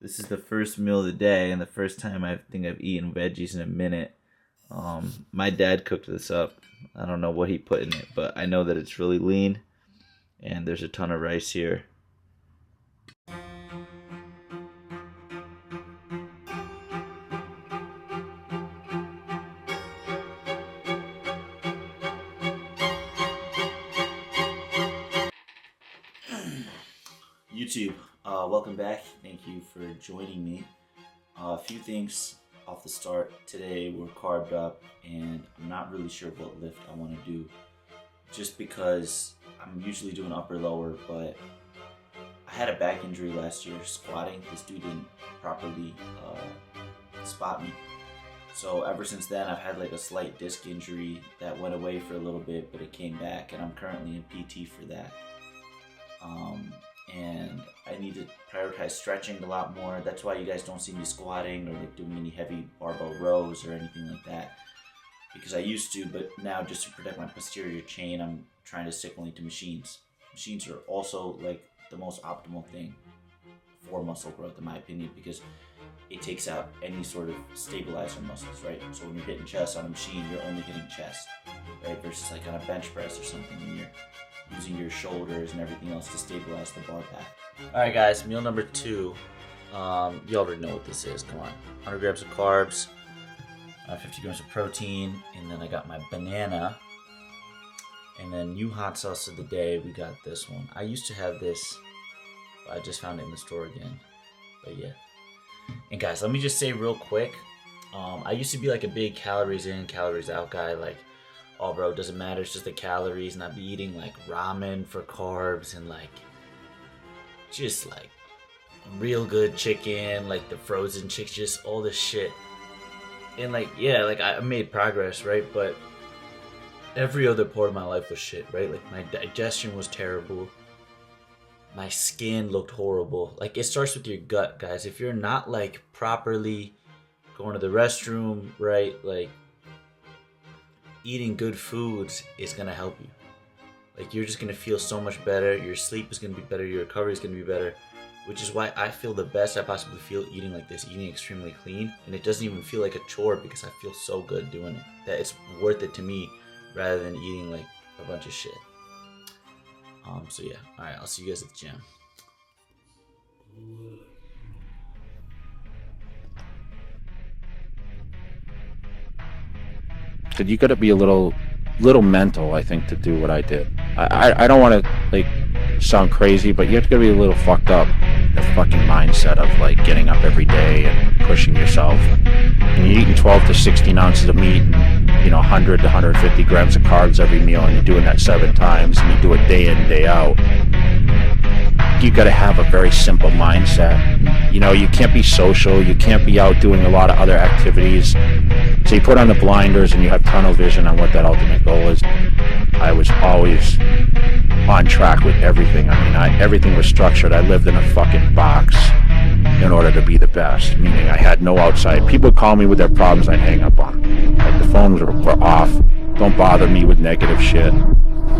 This is the first meal of the day and the first time I think I've eaten veggies in a minute. My dad cooked this up. I don't know what he put in it, but I know that it's really lean and there's a ton of rice here. YouTube, welcome back. Thank you for joining me. A few things off the start. Today we're carved up and I'm not really sure what lift I want to do just because I'm usually doing upper lower, but I had a back injury last year squatting. This dude didn't properly spot me. So ever since then I've had like a slight disc injury that went away for a little bit, but it came back and I'm currently in PT for that. And I need to prioritize stretching a lot more. That's why you guys don't see me squatting or like doing any heavy barbell rows or anything like that, because I used to, but now just to protect my posterior chain, I'm trying to stick only to machines. Machines are also like the most optimal thing for muscle growth in my opinion, because it takes out any sort of stabilizer muscles, right? So when you're hitting chest on a machine, you're only hitting chest, right? Versus like on a bench press or something when you're using your shoulders and everything else to stabilize the bar back. Alright guys, meal number 2. You already know what this is, come on. 100 grams of carbs, 50 grams of protein, and then I got my banana. And then new hot sauce of the day, we got this one. I used to have this, but I just found it in the store again. But yeah. And guys, let me just say real quick, I used to be like a big calories in, calories out guy, like, oh bro, it doesn't matter, it's just the calories, and I'd be eating like ramen for carbs and like just like real good chicken, like the frozen chicks, just all this shit. And like, yeah, like I made progress, right? But every other part of my life was shit, right? Like my digestion was terrible. My skin looked horrible. Like it starts with your gut, guys. If you're not like properly going to the restroom, right? Like eating good foods is gonna help you. Like you're just gonna feel so much better. Your sleep is gonna be better. Your recovery is gonna be better, which is why I feel the best I possibly feel eating like this, eating extremely clean, and it doesn't even feel like a chore because I feel so good doing it that it's worth it to me rather than eating like a bunch of shit. So yeah, all right, I'll see you guys at the gym. You got to be a little mental, I think, to do what I did. I don't want to like sound crazy, but you have to be a little fucked up. The fucking mindset of like getting up every day and pushing yourself, and you're eating 12 to 16 ounces of meat, and 100 to 150 grams of carbs every meal, and you're doing that 7 times, and you do it day in, day out. You got to have a very simple mindset. You can't be social. You can't be out doing a lot of other activities. So you put on the blinders and you have tunnel vision on what that ultimate goal is. I was always on track with everything. Everything was structured. I lived in a fucking box in order to be the best, meaning I had no outside. People would call me with their problems, I'd hang up on them. Like the phones were off. Don't bother me with negative shit.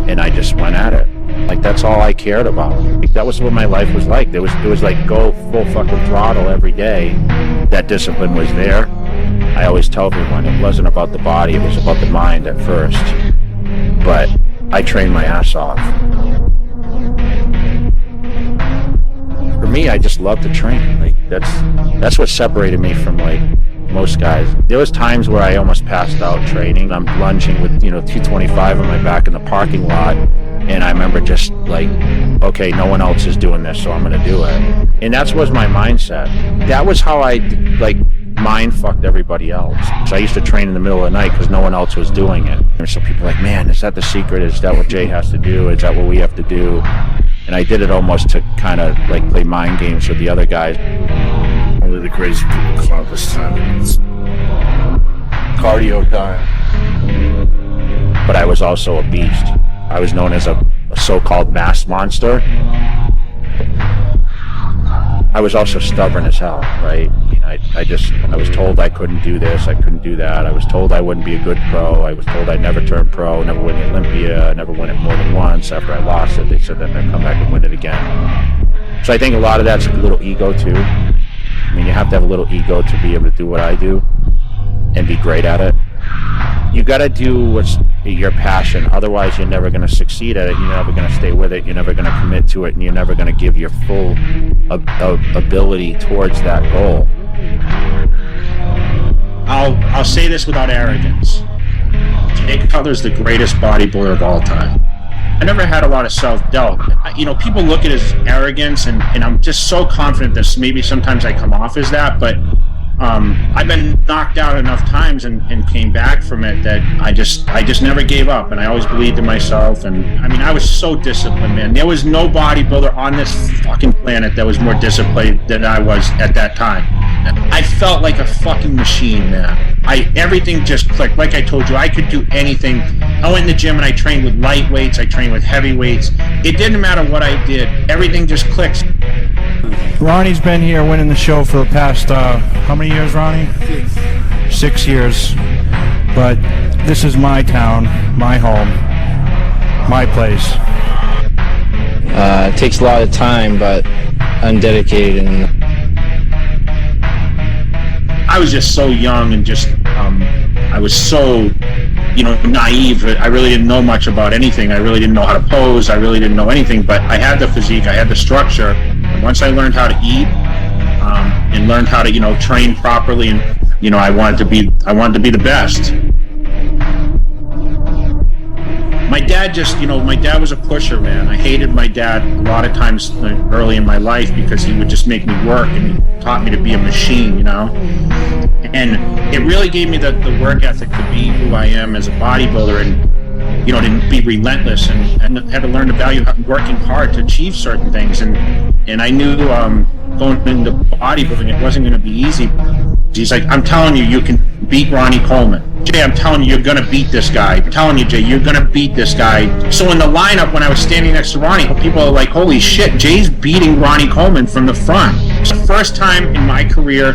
And I just went at it. Like that's all I cared about. Like, that was what my life was like. It was like go full fucking throttle every day. That discipline was there. I always tell everyone it wasn't about the body, it was about the mind at first. But I trained my ass off. For me, I just love to train. Like that's what separated me from like most guys. There was times where I almost passed out training. I'm lunging with 225 on my back in the parking lot. And I remember just like, okay, no one else is doing this, so I'm going to do it. And that was my mindset. That was how I like mind fucked everybody else. So I used to train in the middle of the night because no one else was doing it. And so people are like, man, is that the secret? Is that what Jay has to do? Is that what we have to do? And I did it almost to kind of like play mind games with the other guys. Only the crazy people come out this time. It's cardio time. But I was also a beast. I was known as a so-called mass monster. I was also stubborn as hell, right? I was told I couldn't do this, I couldn't do that. I was told I wouldn't be a good pro. I was told I'd never turn pro, never win the Olympia, never win it more than once. After I lost it, they said that I'd come back and win it again. So I think a lot of that's a little ego too. to have a little ego to be able to do what I do and be great at it. You got to do what's your passion. Otherwise, you're never going to succeed at it. You're never going to stay with it. You're never going to commit to it, and you're never going to give your full ability towards that goal. I'll say this without arrogance. Jay Cutler's the greatest bodybuilder of all time. I never had a lot of self-doubt. You know, people look at his arrogance, and I'm just so confident that maybe sometimes I come off as that, but I've been knocked out enough times and came back from it that I just never gave up, and I always believed in myself. And I mean, I was so disciplined, man. There was no bodybuilder on this fucking planet that was more disciplined than I was at that time. I felt like a fucking machine, man. Everything just clicked. Like I told you, I could do anything. I went in the gym and I trained with light weights, I trained with heavy weights. It didn't matter what I did. Everything just clicks. Ronnie's been here winning the show for the past, how many years, Ronnie? 6 years. But this is my town, my home, my place. It takes a lot of time, but I'm dedicated. And I was just so young and just, I was so, naive. I really didn't know much about anything. I really didn't know how to pose. I really didn't know anything, but I had the physique, I had the structure. And once I learned how to eat, and learned how to, train properly, and, I wanted to be the best. My dad my dad was a pusher, man. I hated my dad a lot of times early in my life because he would just make me work, and he taught me to be a machine, And it really gave me the work ethic to be who I am as a bodybuilder, and, to be relentless, and had to learn the value of working hard to achieve certain things. And I knew going into bodybuilding, it wasn't going to be easy. He's like, I'm telling you, you can beat Ronnie Coleman. Jay, I'm telling you, you're going to beat this guy. I'm telling you, Jay, you're going to beat this guy. So in the lineup, when I was standing next to Ronnie, people are like, holy shit, Jay's beating Ronnie Coleman from the front. It's the first time in my career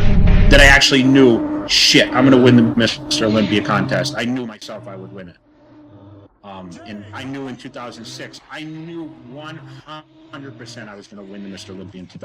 that I actually knew, shit, I'm going to win the Mr. Olympia contest. I knew myself I would win it. And I knew in 2006, I knew 100% I was going to win the Mr. Olympia in 2006.